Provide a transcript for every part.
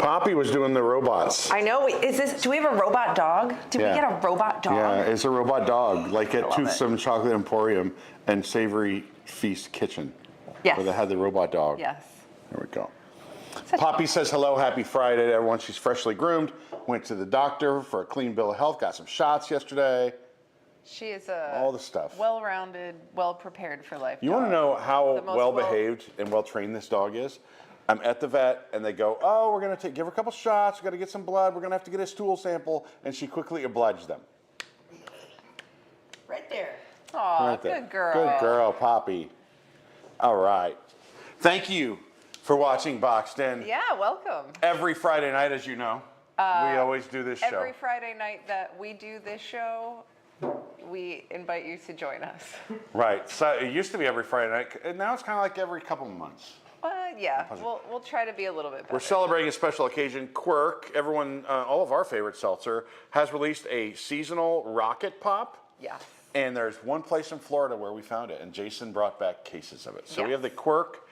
Poppy was doing the robots. I know. Do we have a robot dog? Did we get a robot dog? Yeah, it's a robot dog, like at love Toothsome Chocolate Emporium and Savory Feast Kitchen. Yes. Where they had the robot dog. Yes. There we go. Poppy says hello, happy Friday to everyone. She's freshly groomed. Went to the doctor for a clean bill of health. Got some shots yesterday. She is all the stuff. Well-rounded, well-prepared for life. You want to know how well-behaved and well-trained this dog is? I'm at the vet, and they go, "Oh, we're gonna give her a couple shots. We got to get some blood. We're gonna have to get a stool sample," and she quickly obliged them. Right there. Aw, Right there. good girl. Good girl, Poppy. All right. Thank you for watching Boxed In. Yeah, welcome. Every Friday night, as you know, we always do this show. Every Friday night that we do this show, we invite you to join us. Right. So it used to be every Friday night, and now it's kind of like every couple months. Yeah, we'll try to be a little bit better. We're celebrating a special occasion. Quirk, everyone, all of our favorite seltzer, has released a seasonal rocket pop. Yes. And there's one place in Florida where we found it, and Jason brought back cases of it. So Yes. we have the Quirk,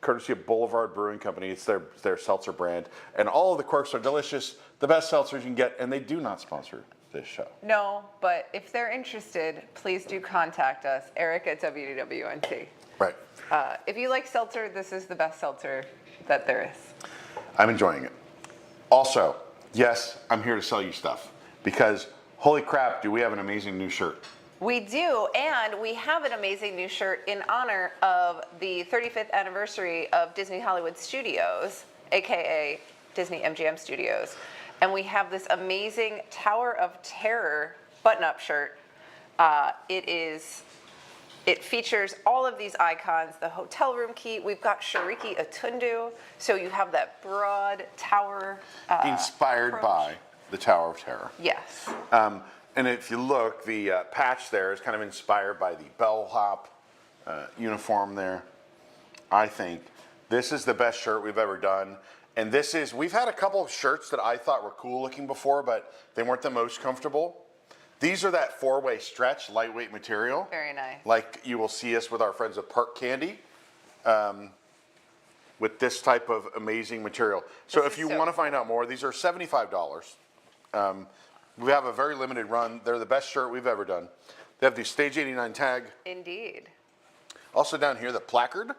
courtesy of Boulevard Brewing Company. It's their seltzer brand. And all of the Quirks are delicious, the best seltzers you can get, and they do not sponsor this show. No, but if they're interested, please do contact us, Eric at WDWNT. Right. If you like seltzer, this is the best seltzer that there is. I'm enjoying it. Also, yes, I'm here to sell you stuff because holy crap, do we have an amazing new shirt. We do, and we have an amazing new shirt in honor of the 35th anniversary of Disney Hollywood Studios, aka Disney MGM Studios. And we have this amazing Tower of Terror button-up shirt. It features all of these icons, the hotel room key. We've got Shariki Atundu, so you have that broad tower inspired approach. by the Tower of Terror. Yes. And if you look, the patch there is kind of inspired by the bellhop uniform there. I think this is the best shirt we've ever done. And we've had a couple of shirts that I thought were cool looking before, but they weren't the most comfortable. These are that four-way stretch, lightweight material. Very nice. Like you will see us with our friends at Park Candy with this type of amazing material. So if you want to find out more, these are $75. We have a very limited run. They're the best shirt we've ever done. They have the Stage 89 tag. Indeed. Also down here, the placard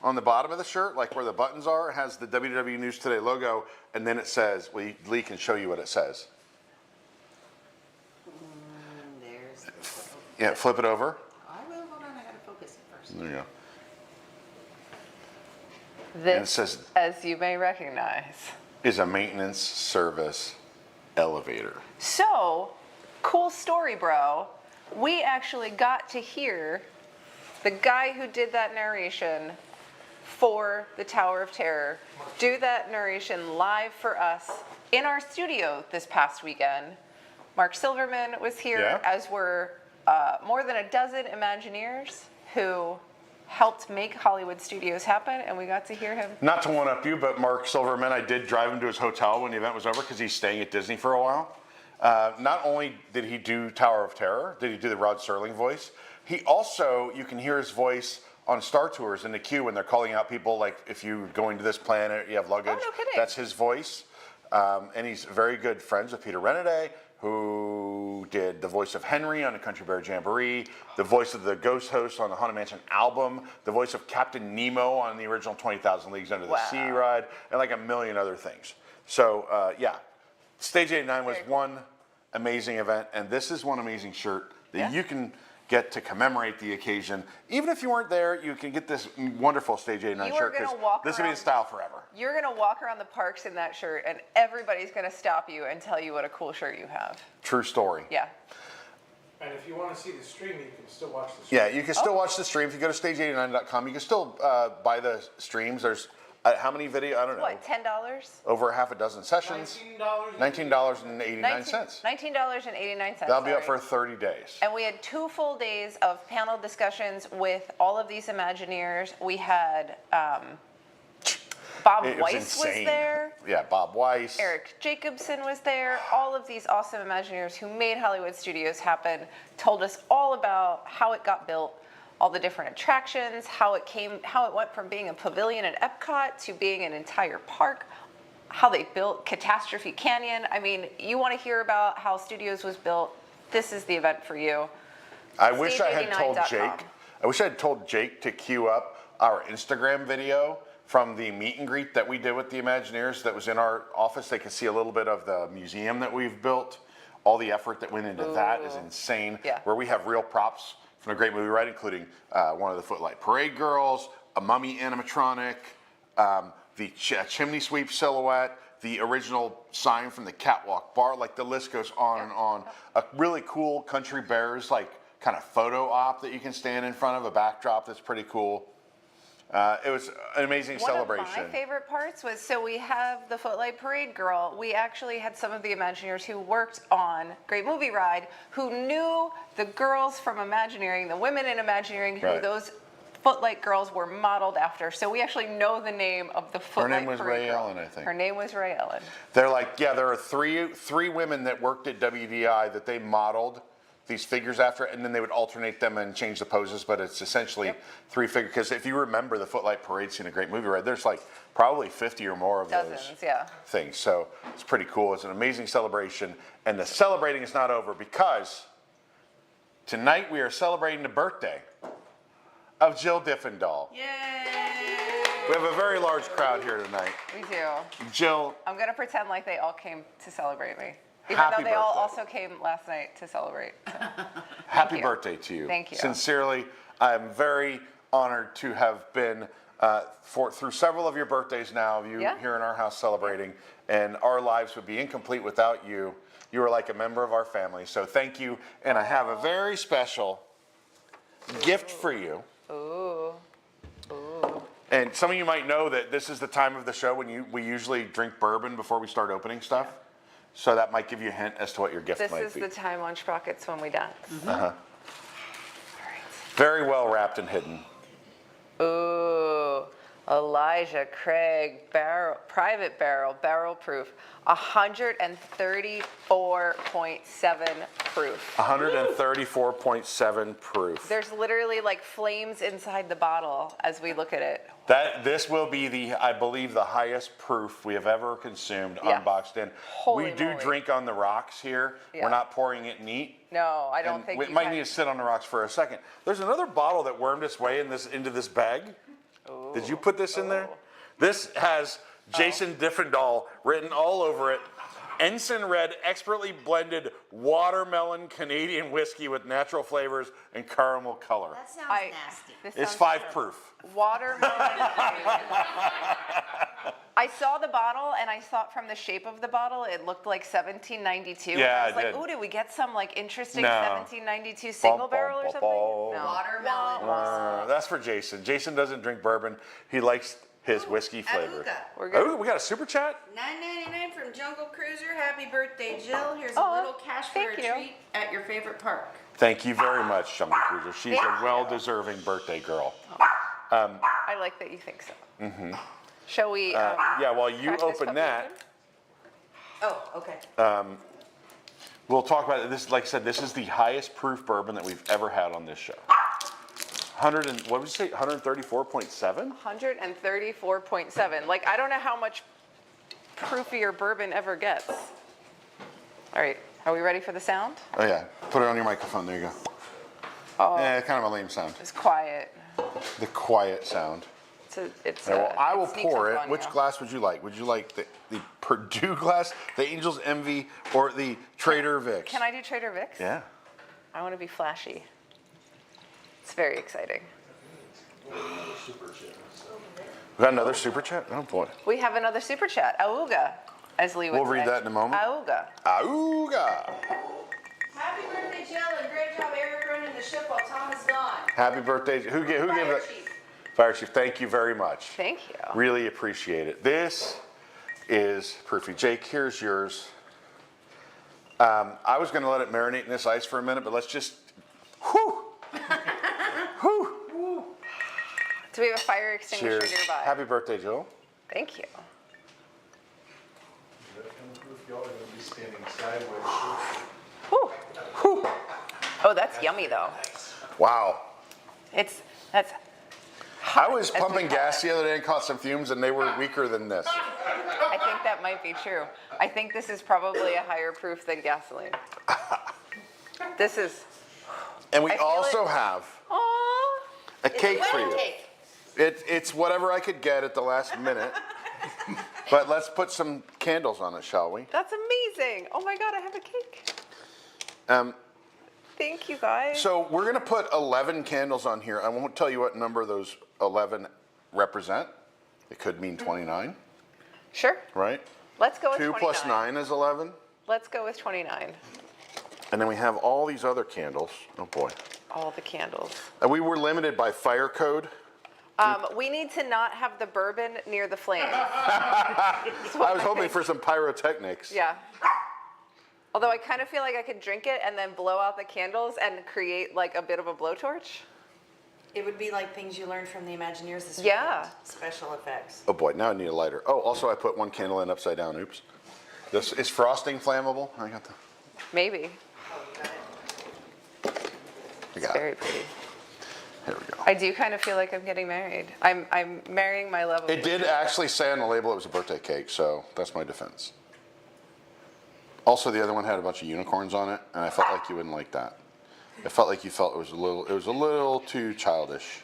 on the bottom of the shirt, like where the buttons are, has the WDW News Today logo, and then it says, Lee can show you what it says. Yeah, flip it over. I will. Hold on, I gotta focus it first. There you go. This, and it says, as you may recognize, is a maintenance service elevator. So, cool story, bro. We actually got to hear the guy who did that narration for the Tower of Terror do that narration live for us in our studio this past weekend. Mark Silverman was here, as were more than a dozen Imagineers who helped make Hollywood Studios happen, and we got to hear him. Not to one-up you, but Mark Silverman, I did drive him to his hotel when the event was over because he's staying at Disney for a while. Not only did he do Tower of Terror, did he do the Rod Serling voice, he also, you can hear his voice on Star Tours in the queue when they're calling out people, like if you're going to this planet, you have luggage. Oh, no kidding. That's his voice. And he's very good friends with Peter Renaday, who did the voice of Henry on the Country Bear Jamboree, the voice of the Ghost Host on the Haunted Mansion album, the voice of Captain Nemo on the original 20,000 Leagues Under the Sea ride, and like a million other things. So, yeah, Stage 89 was one amazing event, and this is one amazing shirt that you can get to commemorate the occasion. Even if you weren't there, you can get this wonderful Stage 89 shirt, because this will be in style forever. You're going to walk around the parks in that shirt, and everybody's going to stop you and tell you what a cool shirt you have. True story. Yeah. And if you want to see the stream, you can still watch the stream. Yeah, you can still watch the stream. If you go to stage89.com, you can still buy the streams. There's how many video? I don't know. What, $10? Over half a dozen sessions. $19.89. $19.89. That'll be up for 30 days. And we had 2 full days of panel discussions with all of these Imagineers. We had Bob Weiss was there. Yeah, Bob Weiss. Eric Jacobson was there. All of these awesome Imagineers who made Hollywood Studios happen told us all about how it got built, all the different attractions, how it went from being a pavilion at Epcot to being an entire park. how they built Catastrophe Canyon. I mean, you want to hear about how Studios was built, this is the event for you. I wish I had told Stage89.com. Jake. I wish I had told Jake to queue up our Instagram video from the meet and greet that we did with the Imagineers that was in our office. They could see a little bit of the museum that we've built. All the effort that went into that is insane. Yeah. Where we have real props from a great movie ride, including one of the Footlight Parade girls, a mummy animatronic, the chimney sweep silhouette, the original sign from the catwalk bar. Like the list goes on and on. A really cool Country Bears like kind of photo op that you can stand in front of, a backdrop that's pretty cool. It was an amazing celebration. One of my favorite parts was, so we have the Footlight Parade girl. We actually had some of the Imagineers who worked on Great Movie Ride who knew the girls from Imagineering, the women in Imagineering, who Right. those Footlight girls were modeled after. So we actually know the name of the Footlight name was Parade Ray girl. Ellen, I think. Her name was Ray Ellen. They're like, yeah, there are three women that worked at WDI that they modeled these figures after, and then they would alternate them and change the poses, but it's essentially three figures. Because if you remember the Footlight Parade scene, a Great Movie Ride, there's like probably 50 or more of Dozens, those yeah. things. So it's pretty cool. It's an amazing celebration, and the celebrating is not over because tonight we are celebrating the birthday of Jill Diffendahl. Yay! We have a very large crowd here tonight. We do. Jill, I'm going to pretend like they all came to celebrate me. Even Happy though they all birthday. also came last night to celebrate. So, happy you. birthday to you. Thank you. Sincerely, I'm very honored to have been through several of your birthdays now, of you Yeah. here in our house celebrating, and our lives would be incomplete without you. You are like a member of our family, so thank you. And I have a very special gift for you. ooh. And some of you might know that this is the time of the show when we usually drink bourbon before we start opening stuff. So that might give you a hint as to what your gift This might is be. the time on Sprockets when we dance. Very well wrapped and hidden. Ooh, Elijah Craig private barrel proof, 134.7 proof. 134.7 proof. There's literally like flames inside the bottle as we look at it. This will be I believe, the highest proof we have ever consumed Yeah. on Boxed In. Holy we do moly. drink on the rocks here. Yeah. We're not pouring it neat. No, I don't And think we you might can. need to sit on the rocks for a second. There's another bottle that wormed its way into this bag. Did you put this in there? This has Jason Diffendahl written all over it. Ensign Red, expertly blended watermelon Canadian whiskey with natural flavors and caramel color. That sounds nasty. This It's sounds 5 terrible. proof. Watermelon. I saw the bottle and I thought from the shape of the bottle it looked like 1792. Yeah, I was it like, did. ooh, did we get some like interesting No. 1792 single barrel or bum, something? bum. No. Watermelon. That's for Jason. Jason doesn't drink bourbon. He likes his whiskey flavor. Aruga. We're good. Oh, we got a super chat? $9.99 from Jungle Cruiser. Happy birthday, Jill. Here's Aw, a little cash for a thank you. treat at your favorite park. Thank you very much, Jungle Cruiser. She's Thank a you. well-deserving birthday girl. I like that you think so. Mm-hmm. Shall we? Yeah, while you crack this open puppy that, Oh, okay. we'll talk about this. Like I said, this is the highest proof bourbon that we've ever had on this show. 134.7? 134.7. Like, I don't know how much proofier bourbon ever gets. All right, are we ready for the sound? Oh yeah, put it on your microphone. There you go. Oh, Yeah, kind of a lame sound. it's quiet. The quiet sound. It's Yeah, well, I will sneaks pour up it. on Which you. glass would you like? Would you like the Purdue glass, the Angel's Envy, or the Trader Vic's? Can I do Trader Vic's? Yeah. I want to be flashy. It's very exciting. We got another super chat? Oh boy. We have another super chat. Auga, as Lee would We'll read say. that in a moment. Auga. Auga! Happy birthday, Jill, and great job, Eric, running the ship while Tom is gone. Happy birthday. Who gave Fire that? Chief. Fire Chief, thank you very much. Thank you. Really appreciate it. This is proofy. Jake, here's yours. I was going to let it marinate in this ice for a minute, but let's just, whew, whew. Do we have a fire extinguisher Cheers. nearby? Happy birthday, Jill. Thank you. Y'all are gonna be standing sideways. Whew. Oh, that's yummy though. Wow. That's I was as we pumping call gas it. the other day and caught some fumes, and they were weaker than this. I think that might be true. I think this is probably a higher proof than gasoline. This is, And we I feel also it. have oh, a cake for Wedding you. cake. It's whatever I could get at the last minute. But let's put some candles on it, shall we? that's amazing. Oh my God, I have a cake. Um, Thank you guys. so we're going to put 11 candles on here. I won't tell you what number those 11 represent. It could mean 29, Sure. right? Let's go with 2 29. plus 9 is 11. Let's go with 29. And then we have all these other candles. Oh boy. All the candles. And we were limited by fire code. We need to not have the bourbon near the flame. I was hoping for some pyrotechnics. Yeah. Although I kind of feel like I could drink it and then blow out the candles and create like a bit of a blowtorch. It would be like things you learned from the Imagineers this Yeah. weekend. Special effects. Oh boy, now I need a lighter. Oh, also I put one candle in upside down. Oops. This is frosting flammable. I got the. Maybe. I got Very it. pretty. Here we go. I do kind of feel like I'm getting married. I'm marrying my love of It did actually say on the label it was a birthday cake, so that's my defense. Also, the other one had a bunch of unicorns on it, and I felt like you wouldn't like that. It felt like you felt it was a little too childish.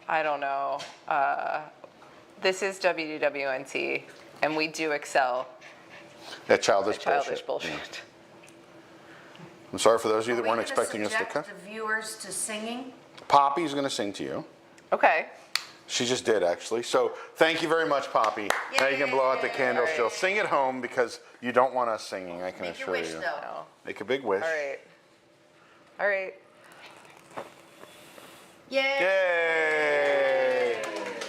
I don't know. This is WDWNT, and we do excel That childish, at childish bullshit. Yeah. I'm sorry for those of you that Are we weren't gonna expecting us to subject come. the viewers to singing? Poppy's going to sing to you. Okay. She just did, actually. So thank you very much, Poppy. Now you can blow out the candles. She'll sing at home because you don't want us singing, I can Make your assure wish, you. though. No. Make a big wish. All right. All right. Yay! Yay!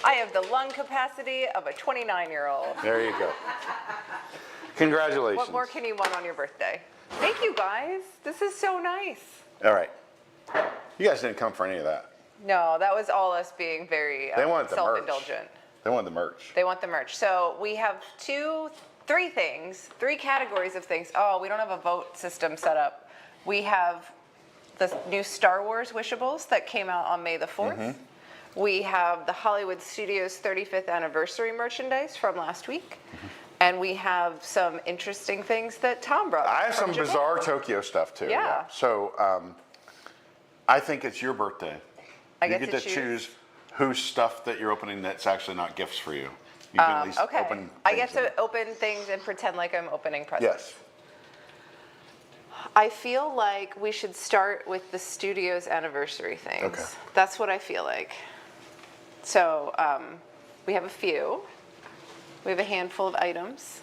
I have the lung capacity of a 29-year-old. There you go. Congratulations. What more can you want on your birthday? Thank you, guys. This is so nice. All right. You guys didn't come for any of that. No, that was all us being very They want the merch. self-indulgent. They wanted the merch. They want the merch. So we have three categories of things. Oh, we don't have a vote system set up. We have the new Star Wars Wishables that came out on May the 4th. Mm-hmm. We have the Hollywood Studios 35th anniversary mercardise from last week. And we have some interesting things that Tom brought. I have from some Japan. bizarre Tokyo stuff too. Yeah. So I think it's your birthday. I You get to choose whose stuff that you're opening that's actually not gifts for you. You can at least Okay. open I get things to open things and pretend like I'm opening in- presents. Yes. I feel like we should start with the studio's anniversary things. Okay. That's what I feel like. So we have a few. We have a handful of items.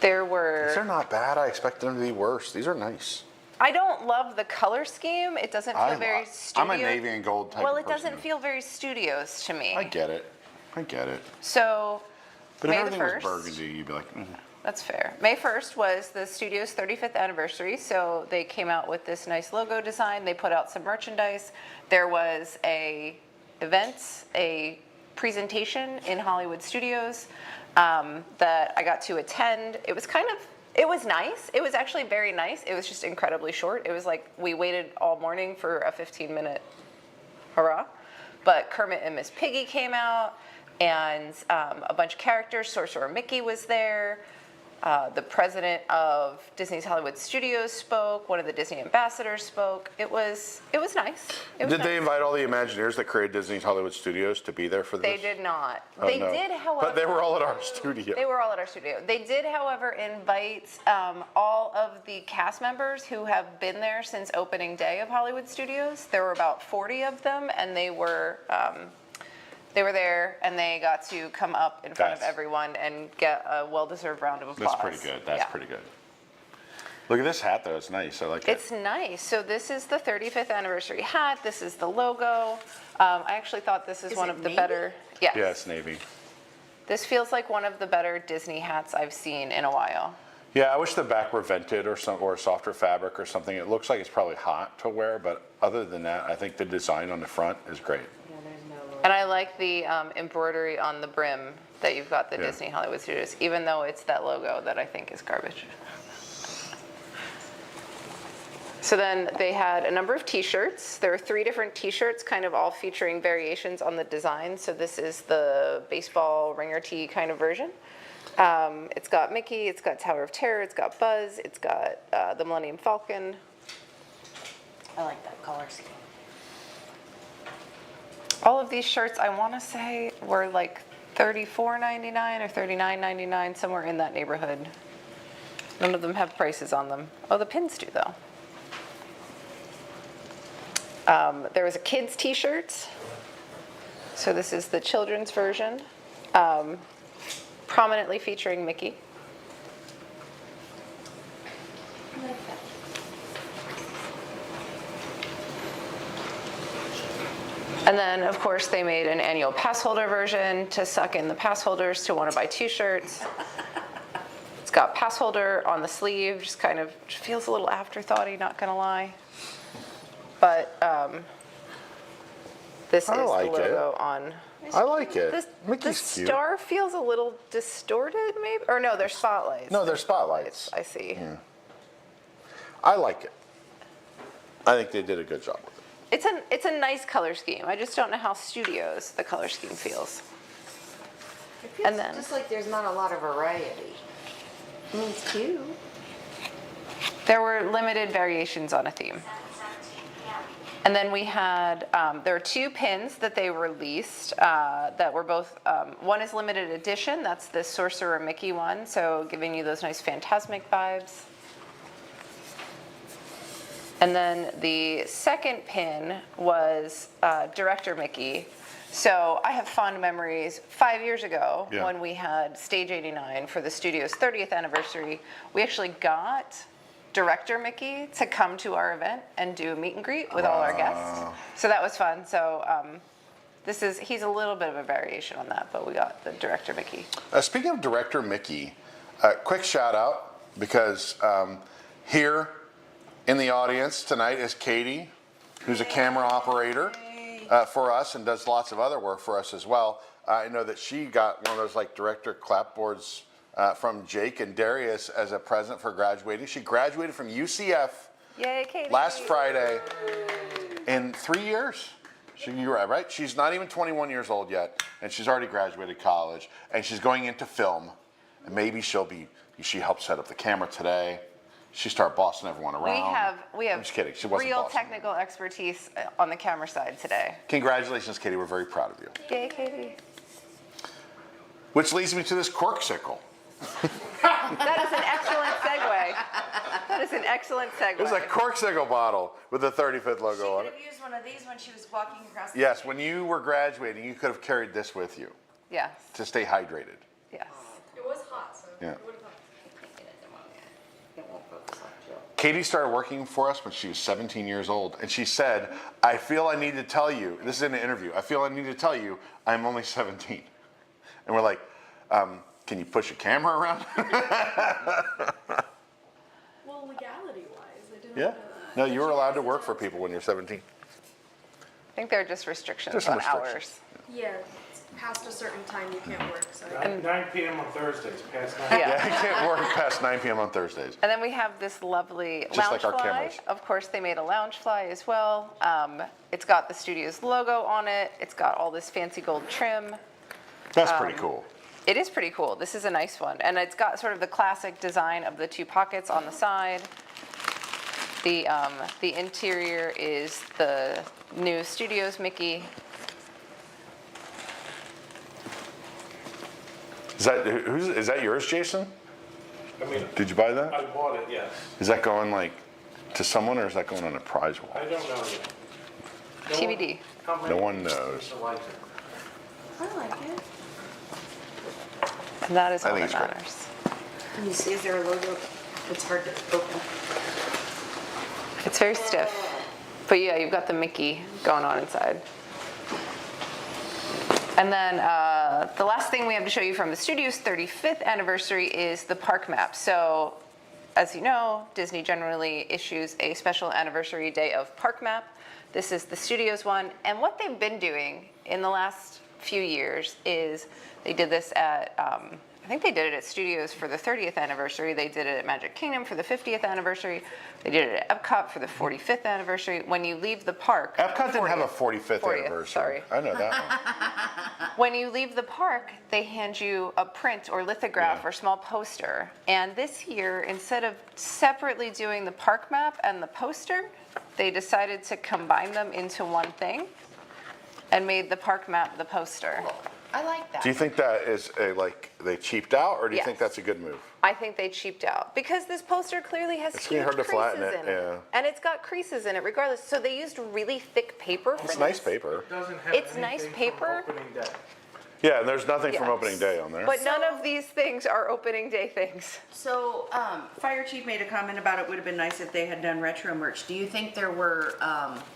There These were. are not bad. I expect them to be worse. These are nice. I don't love the color scheme. It doesn't feel very studio. I'm a navy and gold type Well, of it doesn't person. feel very studios to me. I get it. I get it. So But May if the everything 1st. was burgundy, you'd be like, That's fair. May 1st was the studio's 35th anniversary, so they came out with this nice logo design. They put out some merchandise. There was a presentation in Hollywood Studios that I got to attend. It was nice. It was actually very nice. It was just incredibly short. It was like we waited all morning for a 15-minute hurrah. But Kermit and Miss Piggy came out, and a bunch of characters. Sorcerer Mickey was there. The president of Disney's Hollywood Studios spoke. One of the Disney ambassadors spoke. It was nice. It was did they nice. invite all the Imagineers that created Disney's Hollywood Studios to be there for this? They did not. Oh, They no. did, however. But they were all at our studio. They were all at our studio. They did, however, invite all of the cast members who have been there since opening day of Hollywood Studios. There were about 40 of them, and they were there, and they got to come up in front of That's- everyone and get a well-deserved round of applause. That's pretty good. That's Yeah. pretty good. Look at this hat, though. It's nice. I like it. It's nice. So this is the 35th anniversary hat. This is the logo. I actually thought this is one it of the navy? better. Yes. Yeah, it's navy. This feels like one of the better Disney hats I've seen in a while. Yeah, I wish the back were vented or a softer fabric or something. It looks like it's probably hot to wear, but other than that, I think the design on the front is great. And I like the embroidery on the brim that you've got the Yeah. Disney Hollywood Studios, even though it's that logo that I think is garbage. So then they had a number of t-shirts. There were 3 different t-shirts, kind of all featuring variations on the design. So this is the baseball ringer tee kind of version. It's got Mickey, it's got Tower of Terror, it's got Buzz, it's got the Millennium Falcon. I like that color scheme. All of these shirts, I want to say, were like $34.99 or $39.99, somewhere in that neighborhood. None of them have prices on them. Oh, the pins do, though. There was a kids t-shirt. So this is the children's version, prominently featuring Mickey. I like that. And then, of course, they made an annual pass holder version to suck in the pass holders to want to buy 2 shirts. It's got pass holder on the sleeve, just kind of feels a little afterthoughty, not gonna lie. But this is the like it. logo on. I like it. The Mickey's cute. star feels a little distorted, maybe? Or no, they're spotlights. No, they're spotlights. I see. I like it. I think they did a good job with it. It's a nice color scheme. I just don't know how studios the color scheme feels. It feels And then- just like there's not a lot of variety. I mean, it's cute. There were limited variations on a theme. And then we had, there are 2 pins that they released that were both, one is limited edition, that's the Sorcerer Mickey one, so giving you those nice Phantasmic vibes. And then the second pin was Director Mickey. So I have fond memories 5 years ago Yeah. when we had Stage 89 for the studio's 30th anniversary. We actually got Director Mickey to come to our event and do a meet and greet with all our guests. So that was fun. So he's a little bit of a variation on that, but we got the Director Mickey. Speaking of Director Mickey, quick shout out because here in the audience tonight is Katie, who's a camera operator for us and does lots of other work for us as well. I know that she got one of those like director clapboards from Jake and Darius as a present for graduating. She graduated from UCF Yay, Katie. last Friday in 3 years. You're right? She's not even 21 years old yet, and she's already graduated college, and she's going into film. And maybe she helped set up the camera today. She started bossing everyone around. We have I'm just kidding. She wasn't real bossing. technical expertise on the camera side today. Congratulations, Katie. We're very proud of you. Yay, Katie. Which leads me to this corksicle. That is an excellent segue. That is an excellent segue. There's a corksicle bottle with the 35th She logo could on it. have used one of these when she was walking across the Yes, when you were graduating, you could have carried this with you Yes, to stay hydrated. yes. It was hot, so Yeah. it would have helped. It won't focus on Jill. Katie started working for us when she was 17 years old, and she said, I feel I need to tell you, this is in an interview, I feel I need to tell you I'm only 17. And we're like, can you push a camera around? Well, legality-wise, I didn't. Yeah. No, you were allowed to work for people when you're 17. I think there are just restrictions There's some on restrictions. hours. Yeah, it's past a certain time you can't work, so. 9 p.m. on Thursdays, past 9. Yeah. Yeah, you can't work past 9 p.m. on Thursdays. And then we have this lovely Just lounge like our fly. cameras. Of course, they made a lounge fly as well. It's got the studio's logo on it. It's got all this fancy gold trim. That's pretty cool. It is pretty cool. This is a nice one. And it's got sort of the classic design of the 2 pockets on the side. The interior is the new studio's Mickey. Is that yours, Jason? I mean, Did you buy that? I bought it, yes. Is that going like to someone or is that going on a prize wall? I don't know yet. TBD. No one knows. Likes it. I like it. And that is I all think that it's great. matters. Can you see, is there a logo? It's hard to open. It's very stiff. But yeah, you've got the Mickey going on inside. And then the last thing we have to show you from the studio's 35th anniversary is the park map. So as you know, Disney generally issues a special anniversary day of park map. This is the studio's one. And what they've been doing in the last few years is they did this at I think they did it at Studios for the 30th anniversary. They did it at Magic Kingdom for the 50th anniversary. They did it at Epcot for the 45th anniversary. When you leave the park, Epcot didn't have a 40th 45th anniversary. Sorry. I know that one. When you leave the park, they hand you a print or lithograph or small poster. And this year, instead of separately doing the park map and the poster, they decided to combine them into one thing and made the park map the poster. I like that. Do you think that is like they cheaped out, or do you think Yes. that's a good move? I think they cheaped out because this poster clearly has It's huge gonna be hard to creases flatten in it, it. yeah. And it's got creases in it regardless. So they used really thick paper for It's this. nice paper. It doesn't have It's nice anything paper. from opening day. Yeah, and there's nothing from Yes. opening day on there. But none of these things are opening day things. So, Fire chief made a comment about it would have been nice if they had done retro merch. do you think there were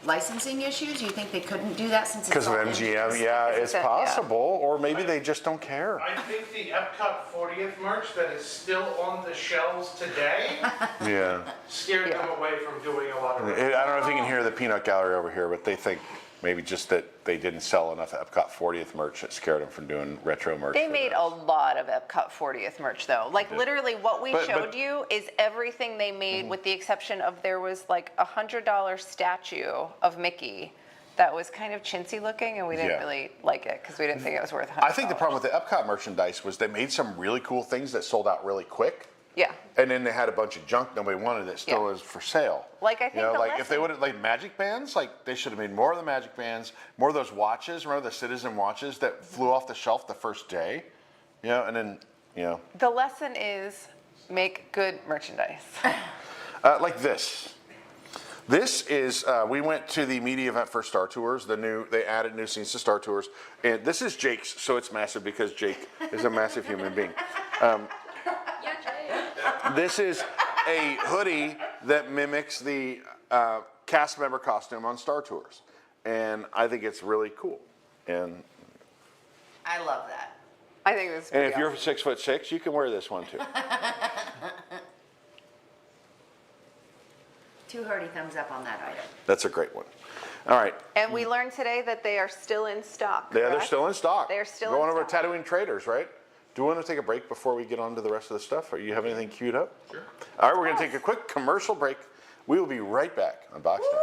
licensing issues? Do you think they couldn't do that since it's Because of all MGM, in-house? yeah, it's Yeah. possible, or maybe they just don't care. I think the Epcot 40th merch that is still on the shelves today Yeah. scared them away from doing a lot of it. I don't know if you can hear the peanut gallery over here, but they think maybe just that they didn't sell enough Epcot 40th merch that scared them from doing retro merch. They for made this. a lot of Epcot 40th merch though. Like literally what we But- showed you is everything they made with the exception of there was like a $100 statue of Mickey that was kind of chintzy looking and we didn't Yeah. really like it because we didn't think it was worth $100. I think the problem with the Epcot merchandise was they made some really cool things that sold out really quick. Yeah. And then they had a bunch of junk nobody wanted that still Yeah. is for sale. Like, I think you know, the like if they lesson- would have like magic bands, like they should have made more of the magic bands, more of those watches. Remember the Citizen watches that flew off the shelf the first day? You know, and then The lesson is make good merchandise. like this. This is we went to the media event for Star Tours. They added new scenes to Star Tours, and this is Jake's, so it's massive because Jake is a massive human being. Yeah, Jay. This is a hoodie that mimics the cast member costume on Star Tours, and I think it's really cool. And I love that. I think this is and pretty if you're awesome. 6'6", you can wear this one too. 2 hearty thumbs up on that item. That's a great one. All right, And we learned today that they are still in stock. yeah, they're correct? still in stock. They're still going in over stock. Tatooine Traders, right? Do you want to take a break before we get on to the rest of the stuff? Or you have anything queued up? Sure. All right, we're going to take a quick commercial break. We will be right back on Boxed In.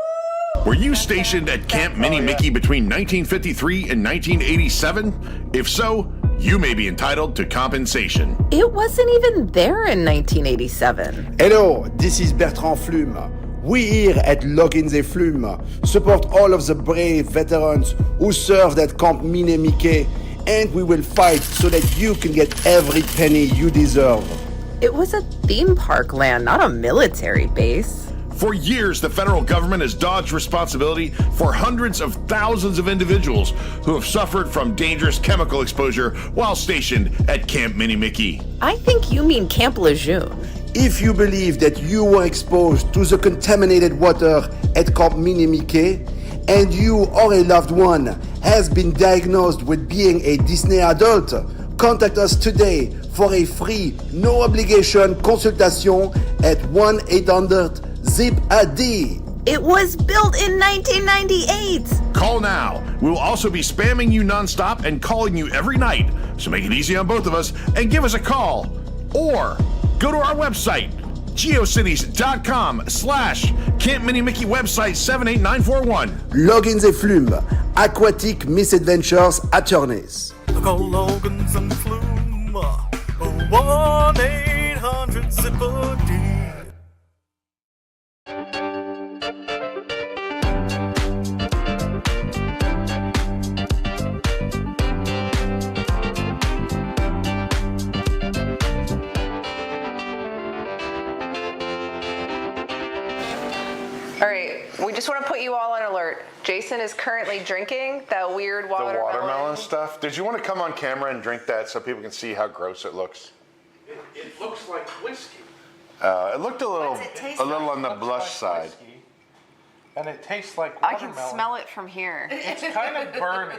Were you stationed at Camp Mini Mickey between 1953 and 1987? If so, you may be entitled to compensation. It wasn't even there in 1987. Hello, this is Bertrand Flume. We here at Login the Flume support all of the brave veterans who served at Camp Mini Mickey, and we will fight so that you can get every penny you deserve. It was a theme park land, not a military base. For years, the federal government has dodged responsibility for hundreds of thousands of individuals who have suffered from dangerous chemical exposure while stationed at Camp Mini Mickey. I think you mean Camp Lejeune. If you believe that you were exposed to the contaminated water at Camp Mini Mickey, and you or a loved one has been diagnosed with being a Disney adult, contact us today for a free, no obligation consultation at 1-800-ZIP-A-D. It was built in 1998. Call now. We will also be spamming you nonstop and calling you every night. So make it easy on both of us and give us a call. Or go to our website, geocities.com/Camp Mini Mickey website 78941. Login the Flume, aquatic misadventures attorneys. Call Logan's and Flume, 1-800-ZIP-A-D. All right, we just want to put you all on alert. Jason is currently drinking that weird The watermelon. watermelon stuff. Did you want to come on camera and drink that so people can see how gross it looks? It looks like whiskey. It looked a little, What's it taste on the Looks blush like side. whiskey, and it tastes like I watermelon. can smell it from here. It's kind of burning.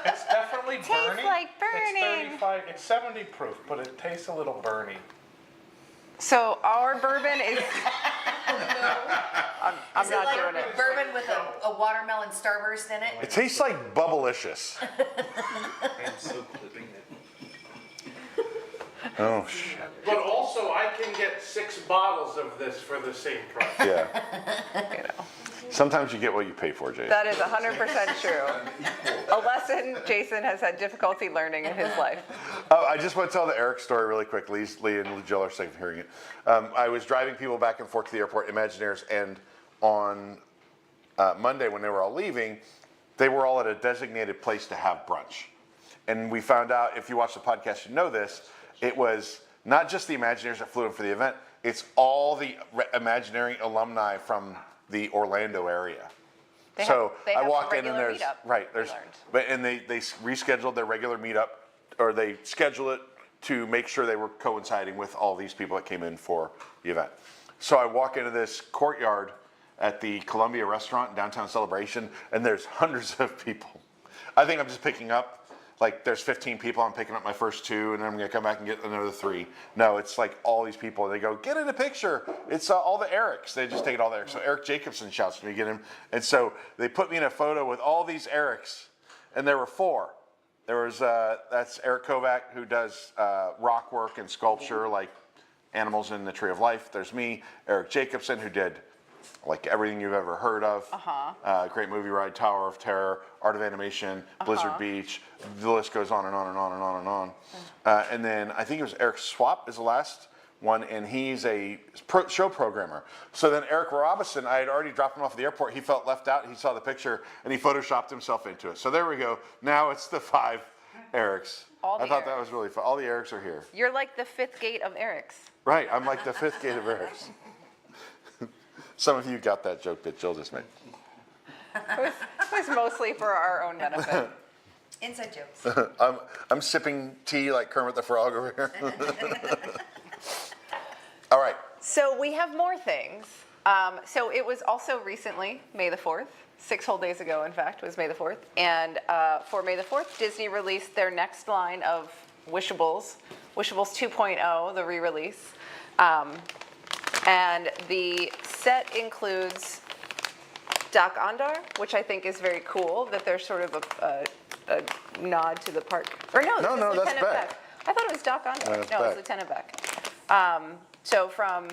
It's definitely burning. like burning. It's 35. It's 70 proof, but it tastes a little burny. So our bourbon is. I'm Is not it like doing it. bourbon with a watermelon starburst in it? It tastes like Bubblicious. Oh, shit. But also, I can get 6 bottles of this for the same price. Yeah. You know, Sometimes you get what you pay for, Jason. that is 100% true. A lesson Jason has had difficulty learning in his life. Oh, I just want to tell the Eric story really quick. Lee and Jill are sick of hearing it. I was driving people back and forth to the airport, Imagineers, and on Monday when they were all leaving, they were all at a designated place to have brunch. And we found out, if you watch the podcast, you know this, it was not just the Imagineers that flew in for the event, it's all the Imagineering alumni from the Orlando area. They I have walk in and regular there's, meetup, right, there's, we learned. they rescheduled their regular meetup, or they schedule it to make sure they were coinciding with all these people that came in for the event. So I walk into this courtyard at the Columbia restaurant in downtown Celebration, and there's hundreds of people. I think I'm just picking up, like there's 15 people, I'm picking up my first 2, and then I'm gonna come back and get another 3. No, it's like all these people, they go, get in a picture. It's all the Erics, they just take it all there. So Eric Jacobson shouts to me, get him. And so they put me in a photo with all these Erics, and there were 4. There was, that's Eric Kovac, who does rock work and sculpture, like animals in the Tree of Life. There's me, Eric Jacobson, who did like everything you've ever heard of. Great movie ride, Tower of Terror, Art of Animation, Blizzard Beach. The list goes on and on and on and on and on. And then I think it was Eric Swap is the last one, and he's a show programmer. So then Eric Robinson, I had already dropped him off at the airport. He felt left out. He saw the picture, and he photoshopped himself into it. So there we go. Now it's the 5 Erics. I thought that was really fun. All the Erics are here. You're like the 5th gate of Eric's. Right, I'm like the 5th gate of Erics. Some of you got that joke that Jill just made. It was mostly for our own benefit. Inside jokes. I'm sipping tea like Kermit the Frog over here. All right. So we have more things. So it was also recently, May the 4th, 6 whole days ago, in fact, was May the 4th. And for May the 4th, Disney released their next line of Wishables, Wishables 2.0, the re-release. And the set includes Doc Ondar, which I think is very cool, that there's sort of a nod to the park. Or no, No, it's that's Lieutenant Beck. Beck. I thought it was Doc Ondar. That's No, Beck. it's Lieutenant Beck. So from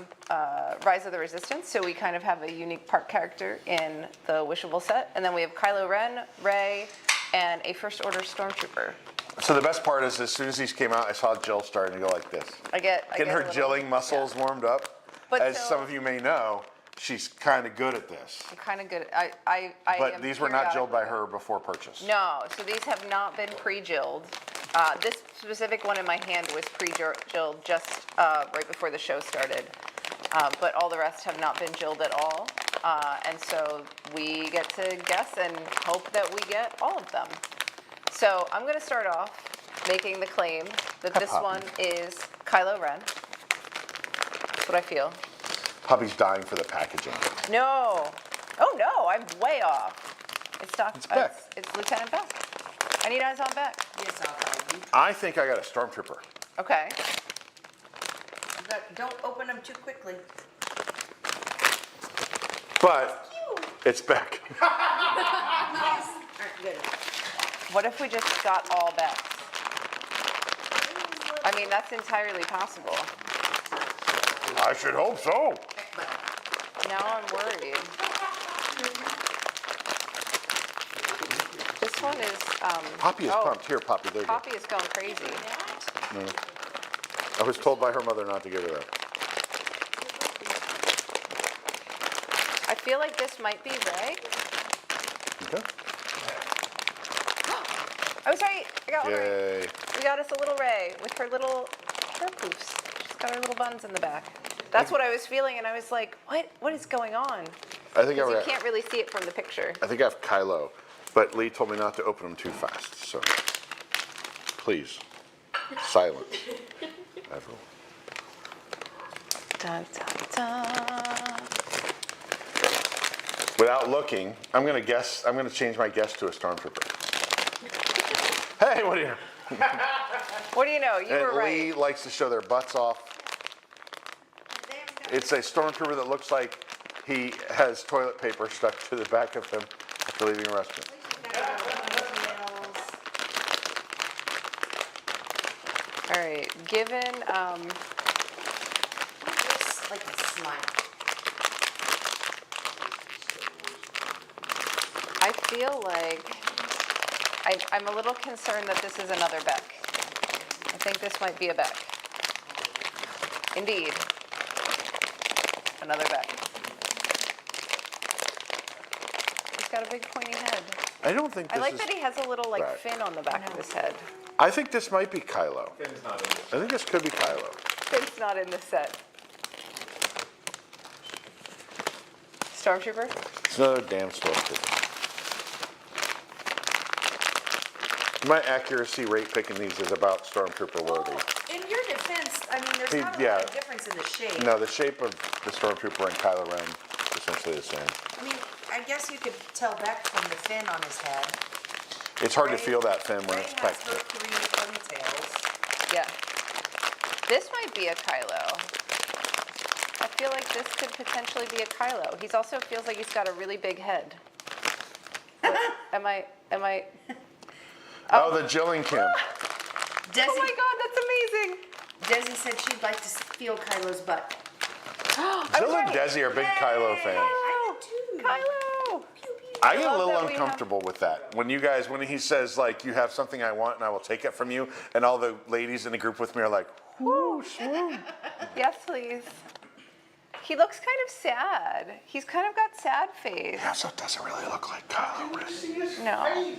Rise of the Resistance, so we kind of have a unique park character in the Wishable set. And then we have Kylo Ren, Rey, and a First Order Stormtrooper. So the best part is, as soon as these came out, I saw Jill starting to go like this. Getting her jilling muscles warmed up. But as so- some of you may know, she's kind of good at this. I'm kind of good. I But am these were not jilled by periodically- her before purchase. No, so these have not been pre-jilled. This specific one in my hand was pre-jilled just right before the show started. But all the rest have not been jilled at all. And so we get to guess and hope that we get all of them. So I'm going to start off making the claim that this one is Kylo Ren. That's what I feel. Poppy's dying for the packaging. No. Oh no, I'm way off. It's Beck. It's Lieutenant Beck. I need eyes on Beck. Yes, I'll tell you. I think I got a Stormtrooper. Okay. Don't open them too quickly. But it's Beck. Aren't good. What if we just got all Becks? I mean, that's entirely possible. I should hope so. Now I'm worried. This one is, Poppy is pumped. Here, Poppy, there you go. Poppy is going crazy. I was told by her mother not to give her that. I feel like this might be Rey. Okay. I was right. I got one right. Yay. We got us a little Rey with her little hair poofs. She's got her little buns in the back. That's what I was feeling, and I was like, what is going on? I think Because you can't really see it from the picture. I have Kylo, but Lee told me not to open them too fast, so please, silence, everyone. Dun, dun, dun. Without looking, I'm gonna change my guess to a Stormtrooper. Hey, what do you know? What do you know? You were And Lee right. likes to show their butts off. It's a Stormtrooper that looks like he has toilet paper stuck to the back of him after leaving a restaurant. All right, given, It's like a smile. I feel like I'm a little concerned that this is another Beck. I think this might be a Beck. Indeed. Another Beck. He's got a big pointy head. I don't think this I like is. that he has a little like Beck. fin on the back of his head. I think this might be Kylo. Finn's not in I think this could be Kylo. Fin's not in the set. Stormtrooper? It's another damn stormtrooper. My accuracy rate picking these is about stormtrooper worthy. In your defense, I mean, there's He- not a yeah. lot of difference in the shape. No, the shape of the stormtrooper and Kylo Ren is essentially the same. I mean, I guess you could tell Beck from the fin on his head. It's hard to Rey- feel that fin when Rey it's has packed. her 3 ponytails. Yeah. This might be a Kylo. I feel like this could potentially be a Kylo. He's also feels like he's got a really big head. Am I? Oh, the Jillian Kim. Desi, Oh my God, that's amazing. Desi said she'd like to feel Kylo's butt. Jill and Desi are big Kylo fans. I do too. Kylo. I get a love little that we have- uncomfortable with that. When he says like, you have something I want and I will take it from you, and all the ladies in the group with me are like, whoo, swoon. Yes, please. He looks kind of sad. He's kind of got sad face. Yeah, so it doesn't really look like Kylo Ren. No.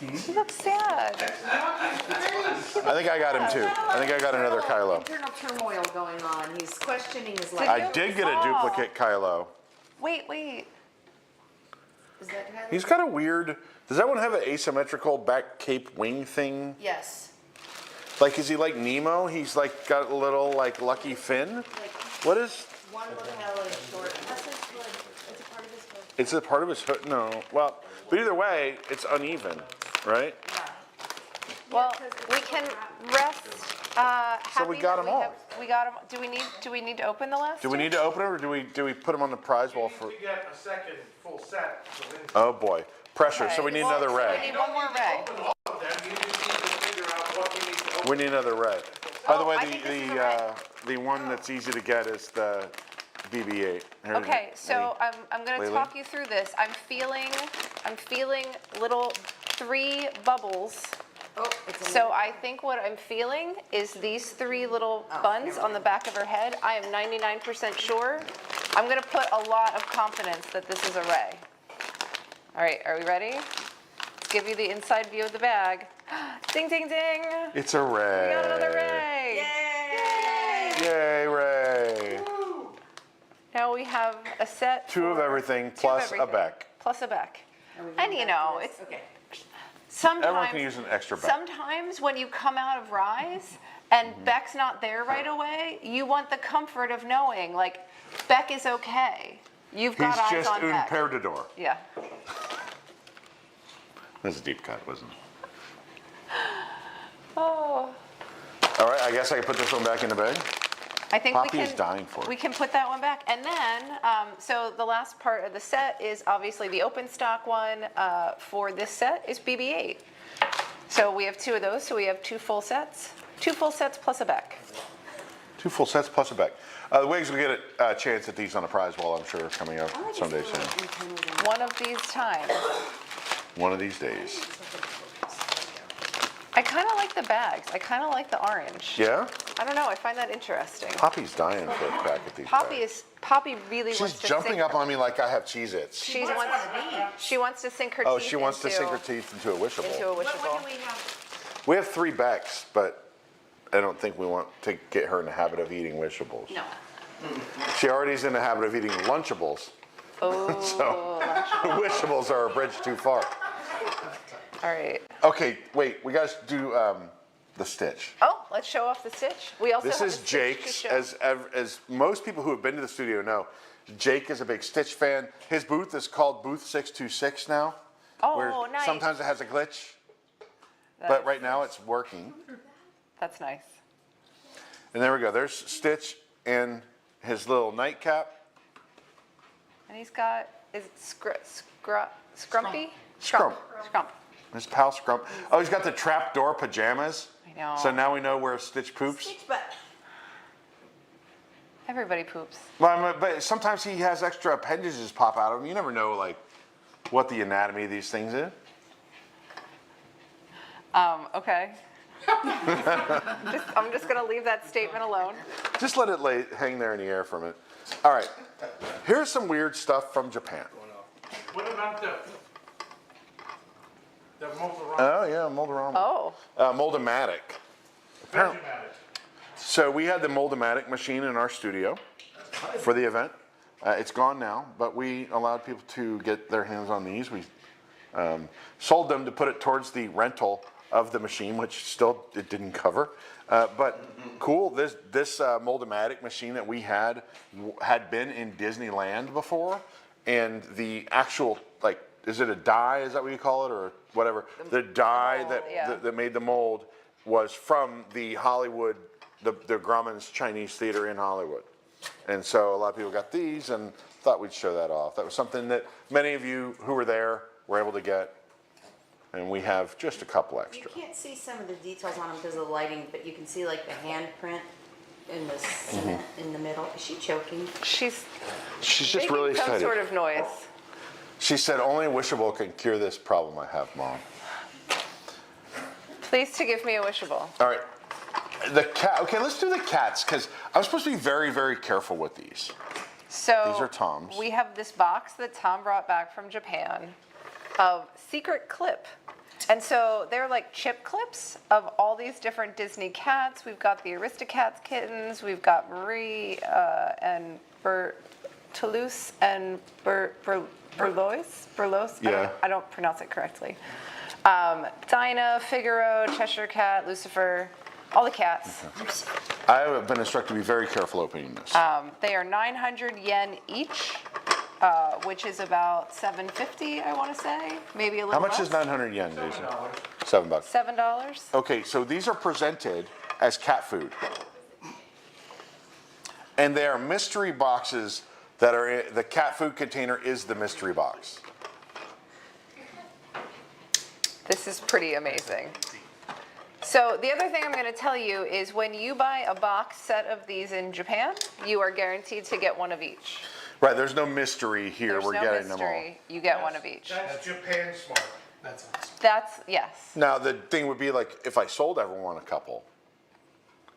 He looks sad. I think I got him too. I think I got another Kylo. Internal turmoil going on. He's questioning his life. I did get a duplicate Kylo. Wait. Is that Kylo? He's got a weird, does that one have an asymmetrical back cape wing thing? Yes. Like, is he like Nemo? He's like got a little like lucky fin? What is, One lapel is short. That's his hood. It's a part of his hood. it's a part of his hood? No. Well, but either way, it's uneven, right? Well, we can rest happy we got that 'em all. We got them. Do we need to open the last? Do we need to open it or do we put them on the prize wall for, You get a second full set. So then oh boy, pressure. So we need another We Ray. need one more Ray. open all of them, you just need to figure out what you need to open. We need another Ray. By the Oh, way, I think this is a Ray. the one that's easy to get is the BB-8. Here, Okay, so I'm going to Laylee? talk you through this. I'm feeling little 3 bubbles. Oh, it's a So I think what I'm feeling is these 3 little buns on the back of her head. I am 99% sure. I'm going to put a lot of confidence that this is a Ray. All right, are we ready? Let's give you the inside view of the bag. Ding, ding, ding. It's a Ray. We got another Ray. Yay! Yay, Ray. Now we have a set. 2 of for- everything 2 of plus everything, a Beck. Plus a Beck. And you know, it's Okay. sometimes. Everyone can use an extra Beck. Sometimes when you come out of Rise and Beck's not there right away, you want the comfort of knowing, like, Beck is okay. You've got He's eyes just on un Beck. perdedor. Yeah. That's a deep cut, wasn't it? Oh. All right, I guess I can put this one back in the bag. I think Poppy we is can. dying for it. We can put that one back, and then so the last part of the set is obviously the open stock one for this set is BB-8. So we have 2 of those. So we have 2 full sets. 2 full sets plus a Beck. 2 full sets plus a Beck. The WIGS will get a chance at these on a prize wall, I'm sure, coming up someday soon. One of these times. One of these days. I kind of like the bags. I kind of like the orange. Yeah? I don't know. I find that interesting. Poppy's dying for a crack at these bags. Poppy really She's wants to jumping sink up on me like I have Cheez-Its. She wants to sink her Oh, teeth she wants to into- sink her teeth into a wishable. into a What wishable. do we have? We have 3 Becks, but I don't think we want to get her in the habit of eating wishables. No. She already is in the habit of eating Lunchables. Oh, So wishables are a bridge too far. all right. Okay, wait, we got to do the Stitch. Oh, let's show off the Stitch. We also This have is the Stitch to Jake's, show. as most people who have been to the studio know, Jake is a big Stitch fan. His booth is called Booth 626 now. Oh, where nice. Sometimes it has a glitch, but right now it's working. That's nice. And there we go. There's Stitch in his little nightcap. And he's got, is it Scrumpy? Scrump. Scrump. His pal Scrump. Oh, he's got the trapdoor pajamas. I know. So now we know where Stitch poops. Stitch butt. Everybody poops. But sometimes he has extra appendages pop out of him. You never know, like, what the anatomy of these things is. Okay. I'm just gonna leave that statement alone. Just let it hang there in the air for a minute. All right. Here's some weird stuff from Japan. What about the Moldorama? Oh, yeah, Moldorama. Oh. Moldomatic. Apparently. So we had the Moldomatic machine in our studio for the event. It's gone now, but we allowed people to get their hands on these. We sold them to put it towards the rental of the machine, which still it didn't cover. But cool, this Moldomatic machine that we had been in Disneyland before, and the actual, like, is it a die? Is that what you call it, or whatever? The die that made the mold was from the Hollywood, the Grauman's Chinese Theater in Hollywood. And so a lot of people got these and thought we'd show that off. That was something that many of you who were there were able to get. And we have just a couple extra. You can't see some of the details on them because of the lighting, but you can see like the handprint in the cement in the middle. Is she choking? She's just making really some excited. sort of noise. She said, only a Wishable can cure this problem I have, Mom. Please to give me a Wishable. All right. The cat. Okay, let's do the cats, because I'm supposed to be very, very careful with these. So These are Tom's. We have this box that Tom brought back from Japan of Secret Clip. And so they're like chip clips of all these different Disney cats. We've got the Aristocats kittens. We've got Marie and Toulouse and Berlois. Yeah. I don't pronounce it correctly. Dinah, Figaro, Cheshire Cat, Lucifer, all the cats. I have been instructed to be very careful opening this. They are 900 yen each, which is about $7.50, I want to say, maybe a little How much less. is 900 yen, Jason? $7. $7. Okay, so these are presented as cat food. And they are mystery boxes that are in, the cat food container is the mystery box. This is pretty amazing. So the other thing I'm going to tell you is when you buy a box set of these in Japan, you are guaranteed to get one of each. Right, there's no mystery here. There's We're no getting mystery. them all. You get one of each. That's Japan smart. That's awesome. That's, yes. Now, the thing would be like if I sold everyone a couple.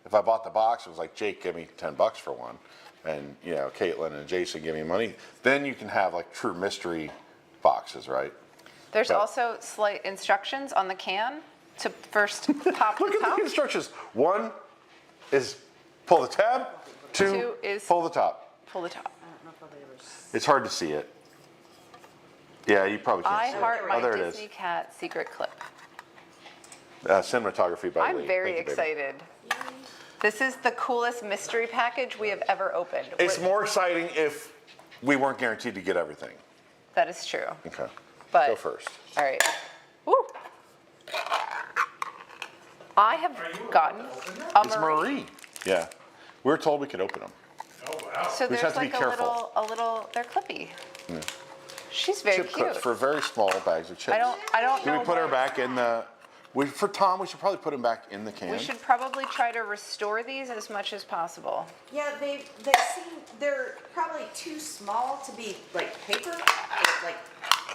If I bought the box, it was like, Jake, give me $10 for one. And, you know, Caitlin and Jason give me money. Then you can have like true mystery boxes, right? There's But- also slight instructions on the can to first pop Look the at top. the instructions. One is pull the tab. Two is pull the top. pull the top. It's hard to see it. Yeah, you probably can't I see heart it. my Oh, there Disney it is. Cat secret clip. Cinematography by Lee. I'm very Thank you, baby. excited. This is the coolest mystery package we have ever opened. It's more exciting if we weren't guaranteed to get everything. That is true. Okay. But Go first. all right. Woo. I have gotten a It's Marie. Yeah. We were told we could open them. Oh, wow. So We just there's have to be like careful. a little, they're clippy. She's very Chip cute. clips for very small bags of chips. I don't Do know. we put her what- back in the? For Tom, we should probably put him back in the can. We should probably try to restore these as much as possible. Yeah, they're probably too small to be like paper, like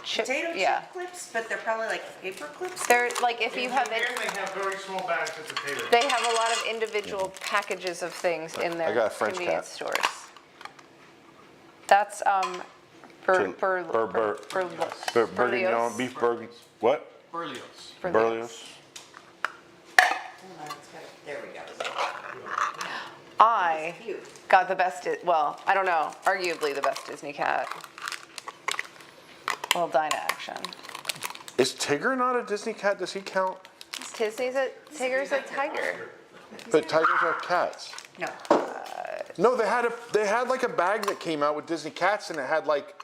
potato yeah. chip clips, but they're probably like paper clips. They're like if you have it, Japan, they have very small bags of potatoes. they have a lot of individual packages of things in their I got a French convenience cat. stores. That's Bourguignon, beef bourguignon. What? Berlioz. There we go. I Cute. got the best, well, I don't know, arguably the best Disney cat. Well, Dinah action. Is Tigger not a Disney cat? Does he count? Tigger's a tiger. But tigers are cats. No. No, they had like a bag that came out with Disney cats, and it had like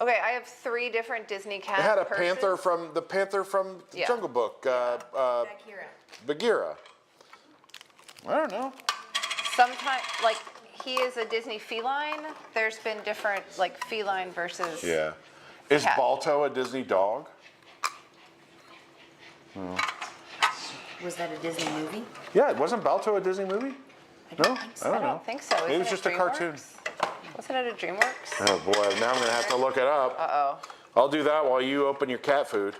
Okay, I have 3 different Disney cat it had a purses. panther from Yeah. Jungle Book. Bagheera. I don't know. Sometimes, like, he is a Disney feline. There's been different, like, feline versus. Yeah. Is Cat. Balto a Disney dog? Was that a Disney movie? Yeah, wasn't Balto a Disney movie? No, I I don't know. don't think so. Maybe Isn't it's it just a cartoon. DreamWorks? Wasn't it a DreamWorks? Oh boy, now I'm gonna have to look it up. Uh-oh. I'll do that while you open your cat food.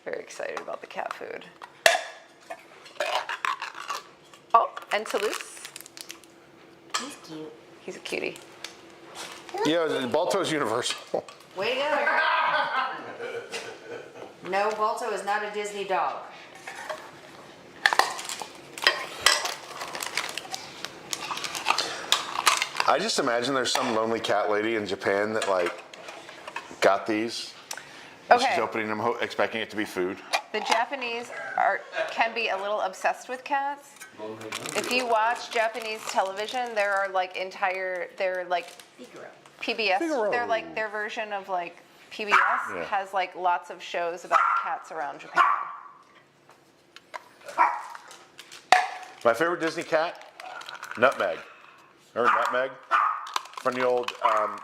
Very excited about the cat food. Oh, and Toulouse. He's cute. He's a cutie. Yeah, Balto's universal. Way to go, Eric. No, Balto is not a Disney dog. I just imagine there's some lonely cat lady in Japan that like got these. And Okay. she's opening them expecting it to be food. The Japanese can be a little obsessed with cats. If you watch Japanese television, there are like they're like PBS. Figaro. They're like their version of like PBS Yeah. has like lots of shows about cats around Japan. My favorite Disney cat, Nutmeg. Remember Nutmeg? From the old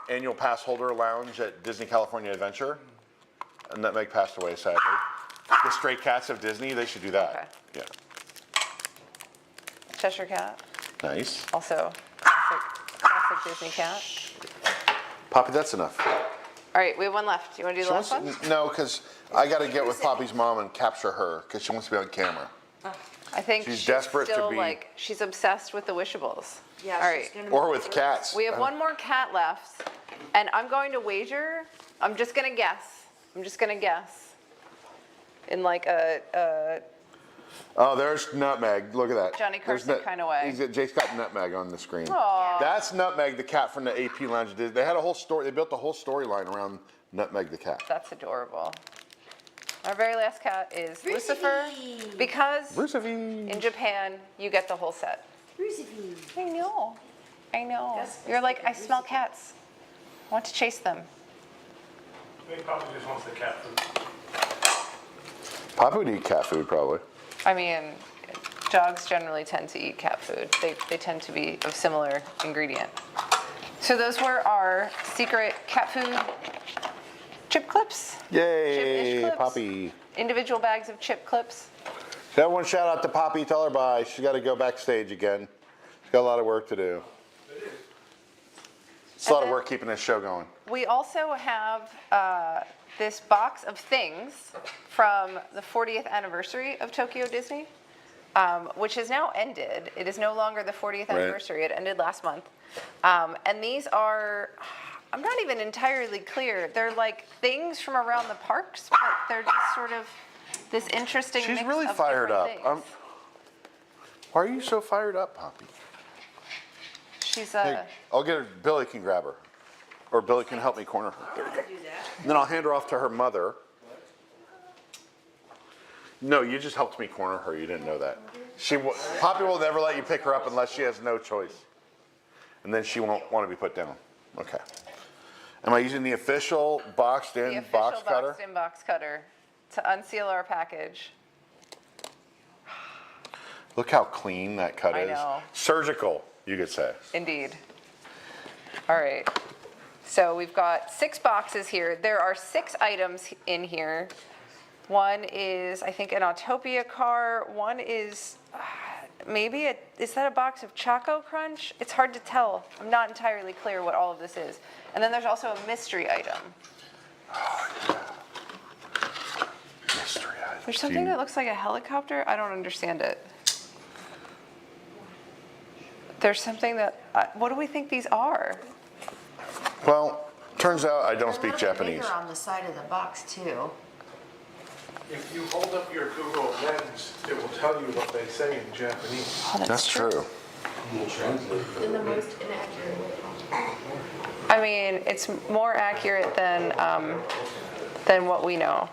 annual pass holder lounge at Disney California Adventure. Nutmeg passed away, sadly. The Stray Cats of Disney, they should do that. Yeah. Cheshire Cat, Nice. also classic Disney cat. Poppy, that's enough. All right, we have one left. You want to do the last one? No, because I got to get with Poppy's mom and capture her because she wants to be on camera. I think She's desperate to still be- like she's obsessed with the Wishables. Yeah, All she's right. gonna Or with cats. We have one more cat left, and I'm going to wager. I'm just gonna guess. In like a Oh, there's Nutmeg. Look at that. Johnny There's Carson kinda way. Jake's got Nutmeg on the screen. Aw. That's Nutmeg, the cat from the AP Lounge. They had a whole story. They built the whole storyline around Nutmeg the cat. That's adorable. Our very last cat is Lucifer, because Rusevi. in Japan you get the whole set. I know. You're like, I smell cats. I want to chase them. Maybe Papa just wants the cat food. Poppy would eat cat food probably. I mean, dogs generally tend to eat cat food. They tend to be of similar ingredient. So those were our secret cat food chip clips. Yay, Chip-ish clips. Poppy. Individual bags of chip clips. So everyone shout out to Poppy, tell her bye. She's got to go backstage again. She's got a lot of work to do. It's a lot of work keeping this show going. We also have this box of things from the 40th anniversary of Tokyo Disney, which has now ended. It is no longer the 40th anniversary. It ended last month. And these are, I'm not even entirely clear. They're like things from around the parks, but they're just sort of this interesting She's mix really of fired up. different things. Why are you so fired up, Poppy? She's Hey, I'll get her. Billy can grab her. Or Billy can help me corner her. There we go. And then I'll hand her off to her mother. No, you just helped me corner her. You didn't know that. Poppy will never let you pick her up unless she has no choice. And then she won't want to be put down. Okay. Am I using the official boxed in the official box cutter? boxed in box cutter to unseal our package. Look how clean that cut I is. know. Surgical, you could say. Indeed. All right. So we've got 6 boxes here. There are 6 items in here. One is, I think, an Autopia car. One is is that a box of Choco Crunch? It's hard to tell. I'm not entirely clear what all of this is. And then there's also a mystery item. Mystery item. There's something that looks like a helicopter. I don't understand it. There's something that, what do we think these are? Well, turns out I don't speak Japanese. Bigger on the side of the box too. If you hold up your Google Lens, it will tell you what they say in Japanese. Oh, That's true. In the most inaccurate way. I mean, it's more accurate than what we know.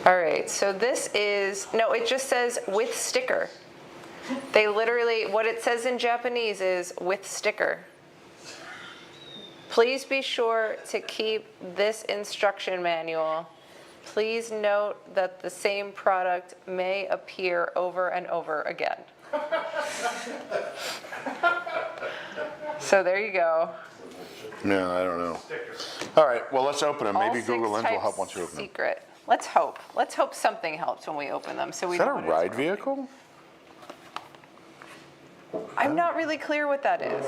All right, so this is, no, it just says with sticker. They literally, what it says in Japanese is with sticker. Please be sure to keep this instruction manual. Please note that the same product may appear over and over again. So there you go. No, I don't know. All right, well, let's open them. Maybe All Google 6 Lens will types help once you open them. secret. Let's hope. Let's hope something helps when we open them. So we Is that know a what it is. ride vehicle? I'm not really clear what that is.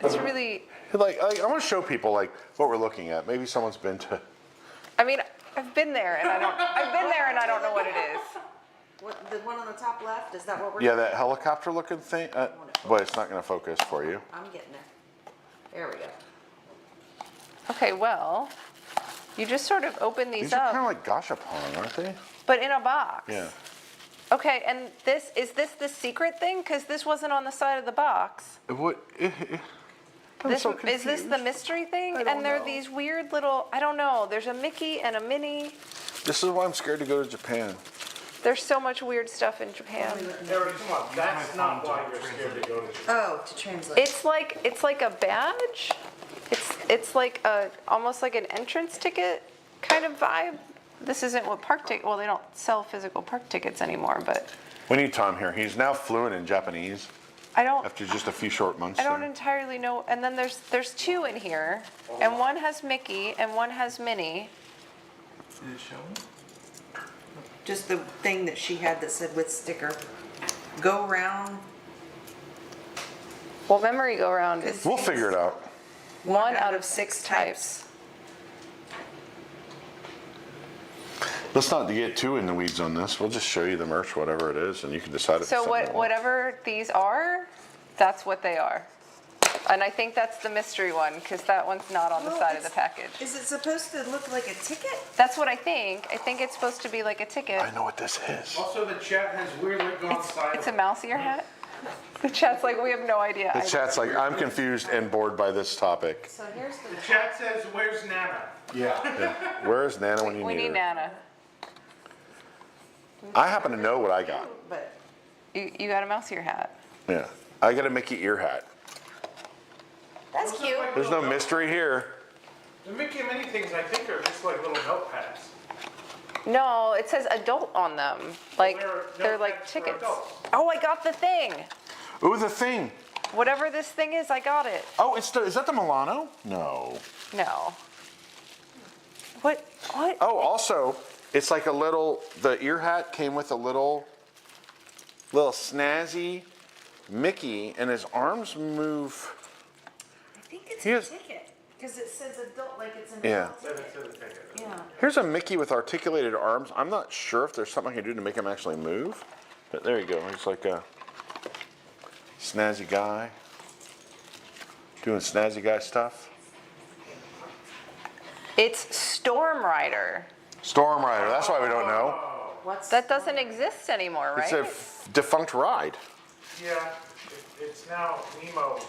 It's really, Like I want to show people like what we're looking at. Maybe someone's been to. I mean, I've been there and I don't know what it is. What, the one on the top left, is that what we're? Yeah, that helicopter looking thing. But it's not going to focus for you. I'm getting there. There we go. Okay, well, you just sort of open these These are up, kind of like gashapon, aren't they? but in a box. Yeah. Okay, and is this the secret thing? Because this wasn't on the side of the box. What? I'm This, so is this the confused. mystery thing? I don't And there are know. these weird little, I don't know, there's a Mickey and a Minnie. This is why I'm scared to go to Japan. There's so much weird stuff in Japan. Eric, come on, that's not why you're scared to go to Japan. Oh, to translate. It's like a badge. It's like a almost like an entrance ticket kind of vibe. This isn't what park ticket. Well, they don't sell physical park tickets anymore, but We need Tom here. He's now fluent in Japanese I don't after just a few short months. I don't there. entirely know. And then there's two in here, and one has Mickey and one has Minnie. Just the thing that she had that said with sticker, go round. Well, memory go round is We'll figure it out. one out of 6 types. Let's not get too in the weeds on this. We'll just show you the merch, whatever it is, and you can decide if it's So something you want. whatever these are, that's what they are. And I think that's the mystery one, because that one's not on the side of the package. Is it supposed to look like a ticket? That's what I think. I think it's supposed to be like a ticket. I know what this is. Also, the chat has weirdly gone silent. It's a mouse ear hat. The chat's like, we have no idea. The chat's like, I'm confused and bored by this topic. So here's the. The chat says, where's Nana? Yeah. Where is Nana when you We need need her? Nana. I happen to know what I got. But You got a mouse ear hat. Yeah. I got a Mickey ear hat. That's Those are cute. like There's no little mystery here. The Mickey and Minnie things, I think, are just like little notepads. No, it says adult on them. Like, They're they're like notepads for tickets. adults. Oh, I got the thing. Ooh, the thing. Whatever this thing is, I got it. Oh, is that the Milano? No. No. What? Oh, also, it's like the ear hat came with a little snazzy Mickey, and his arms move. I think it's He a has- ticket because it says adult like it's an Yeah. adult Then ticket. it's in the ticket. Yeah. Here's a Mickey with articulated arms. I'm not sure if there's something I can do to make him actually move, but there you go. He's like a snazzy guy doing snazzy guy stuff. It's Storm Rider. Storm Rider. That's why we don't know. What's That doesn't exist anymore, right? It's a defunct ride. Yeah, it's now Nemo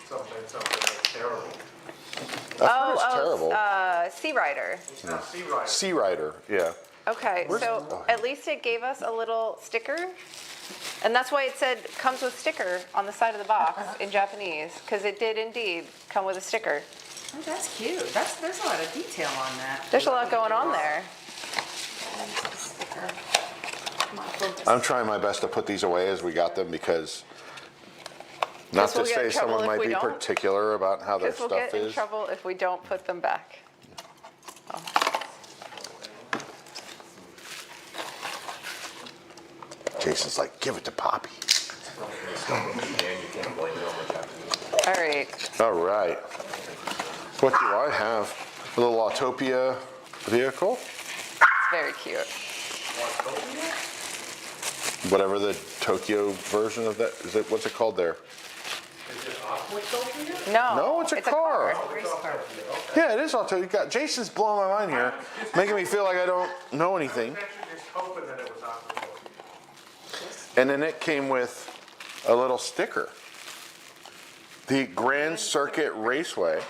something that's terrible. That's terrible. Sea Rider. It's now Sea Rider. Sea Rider. Yeah. Okay, so at least it gave us a little sticker. And that's why it said comes with sticker on the side of the box in Japanese, because it did indeed come with a sticker. Oh, that's cute. There's a lot of detail on that. There's a lot going on there. There's the sticker. Come on, focus. I'm trying my best to put these away as we got them because not Guess we'll to get in say trouble someone if might we be don't. particular about how their Because we'll stuff get in is. trouble if we don't put them back. Jason's like, give it to Poppy. All right. All right. What do I have? A little Autopia vehicle. It's very cute. Whatever the Tokyo version of that is. What's it called there? No. No, it's a car. Race car. Yeah, it is Autopia. Jason's blowing my mind here, making me feel like I don't know anything. I was actually just hoping that it was Aqua. And then it came with a little sticker. The Grand Circuit Raceway,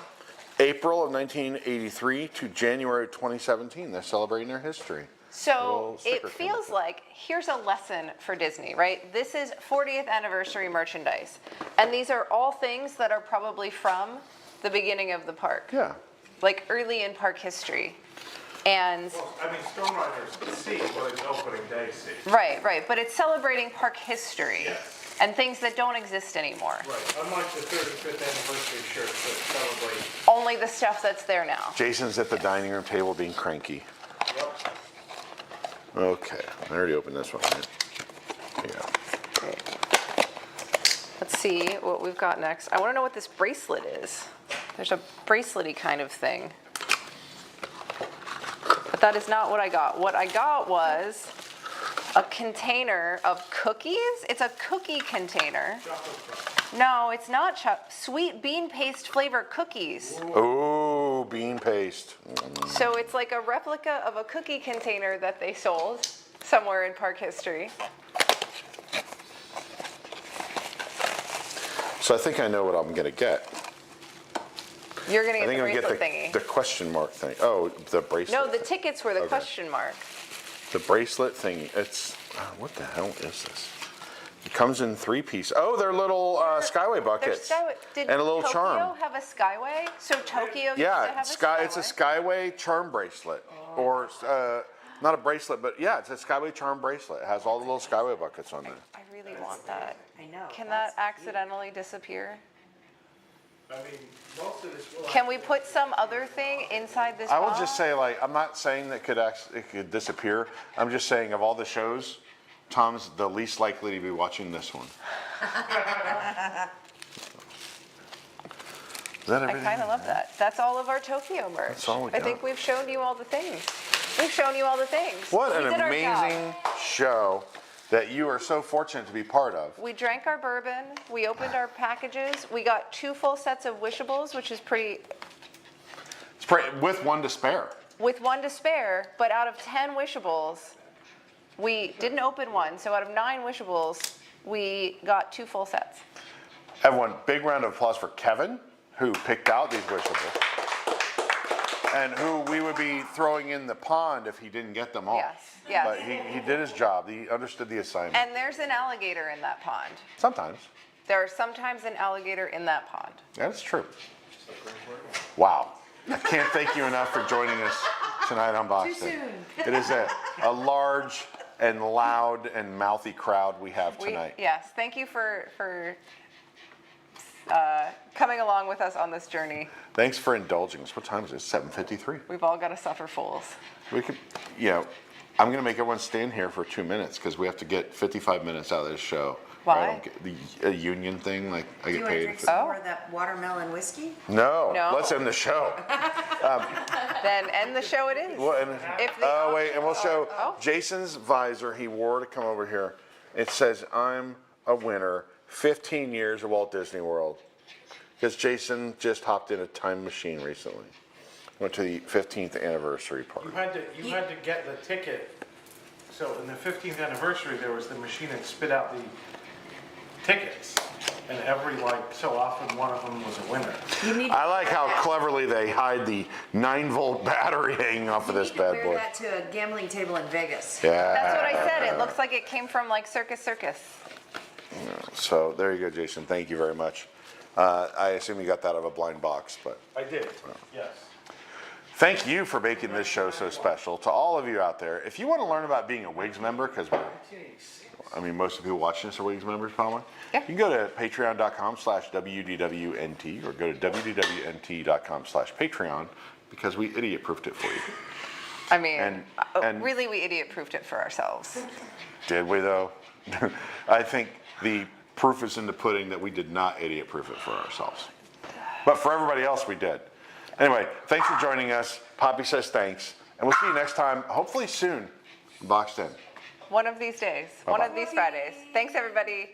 April of 1983 to January 2017. They're celebrating their history. So Little sticker it came feels with it. like here's a lesson for Disney, right? This is 40th anniversary merchandise. And these are all things that are probably from the beginning of the park, Yeah. like early in park history. And Well, I mean, Storm Rider's C, but it's opening day C. right, but it's celebrating park history Yes. and things that don't exist anymore. Right, unlike the 35th anniversary shirts that celebrate. Only the stuff that's there now. Jason's at the dining room table being cranky. Yep. Okay, I already opened this one, right? Yeah. Great. Let's see what we've got next. I want to know what this bracelet is. There's a bracelet-y kind of thing. But that is not what I got. What I got was a container of cookies. It's a cookie container. No, it's not sweet bean paste flavor cookies. Ooh, bean paste. So it's like a replica of a cookie container that they sold somewhere in park history. So I think I know what I'm gonna get. You're gonna I get think the I'm gonna bracelet get thingy. the question mark thing. Oh, the bracelet. No, the thing. tickets were the Okay. question mark. The bracelet thingy. It's, what the hell is this? It comes in 3 pieces. Oh, they're little Skyway There's buckets. Skyway. Did and a little Tokyo charm. have a Skyway? So Tokyo used to Yeah, have a Skyway. it's a Skyway charm bracelet. Or, not a bracelet, but yeah, it's a Skyway charm bracelet. It has all the little Skyway buckets on there. I really want that. I know. Can that accidentally disappear? I mean, most of this will. Can we put some other thing inside this I will box? just say, like, I'm not saying that it could disappear. I'm just saying of all the shows, Tom's the least likely to be watching this one. Is that I everything? kind of love that. That's all of our Tokyo merch. That's all we I got. think we've shown you all the things. We've shown you all the things. What We an did our job. amazing show that you are so fortunate to be part of. We drank our bourbon. We opened our packages. We got 2 full sets of Wishables, which is pretty, It's with 1 to spare. with 1 to spare, but out of 10 Wishables, we didn't open 1. So out of 9 Wishables, we got 2 full sets. Everyone, big round of applause for Kevin, who picked out these Wishables. And who we would be throwing in the pond if he didn't get them all. Yes, yes. But he did his job. He understood the assignment. And there's an alligator in that pond. Sometimes. There is sometimes an alligator in that pond. That's true. Wow. I can't thank you enough for joining us tonight on Boxed In. It is a large and loud and mouthy crowd we have tonight. Yes, thank you for coming along with us on this journey. Thanks for indulging us. What time is it? 7:53. We've all got to suffer fools. We could, I'm going to make everyone stand here for 2 minutes because we have to get 55 minutes out of this show. Why? I don't get a union thing, like I Do you get want to paid. drink some more of that watermelon whiskey? No, No. let's end the show. Then end the show it is. Well, and, If the wait, and we'll show Oh. Jason's visor he wore to come over here. It says, "I'm a winner, 15 years of Walt Disney World." Because Jason just hopped in a time machine recently. Went to the 15th anniversary party. You had to get the ticket. So in the 15th anniversary, there was the machine that spit out the tickets. And every, so often, one of them was a winner. I like how cleverly they hide the 9-volt battery hanging off of this bad Wear boy. that to a gambling table in Vegas. Yeah. That's what I said. It looks like it came from like Circus. So there you go, Jason. Thank you very much. I assume you got that out of a blind box, but I did, yes. thank you for making this show so special. To all of you out there, if you want to learn about being a WIGS member, because most of the people watching this are WIGS members probably. Yeah. You can go to patreon.com/WDWNT or go to WDWNT.com/Patreon because we idiot-proofed it for you. I mean, And- really, we idiot-proofed it for ourselves. Did we though? I think the proof is in the pudding that we did not idiot-proof it for ourselves. But for everybody else, we did. Anyway, thanks for joining us. Poppy says thanks. And we'll see you next time, hopefully soon, Boxed In. One of these days. Bye-bye. One of these Fridays. Thanks, everybody.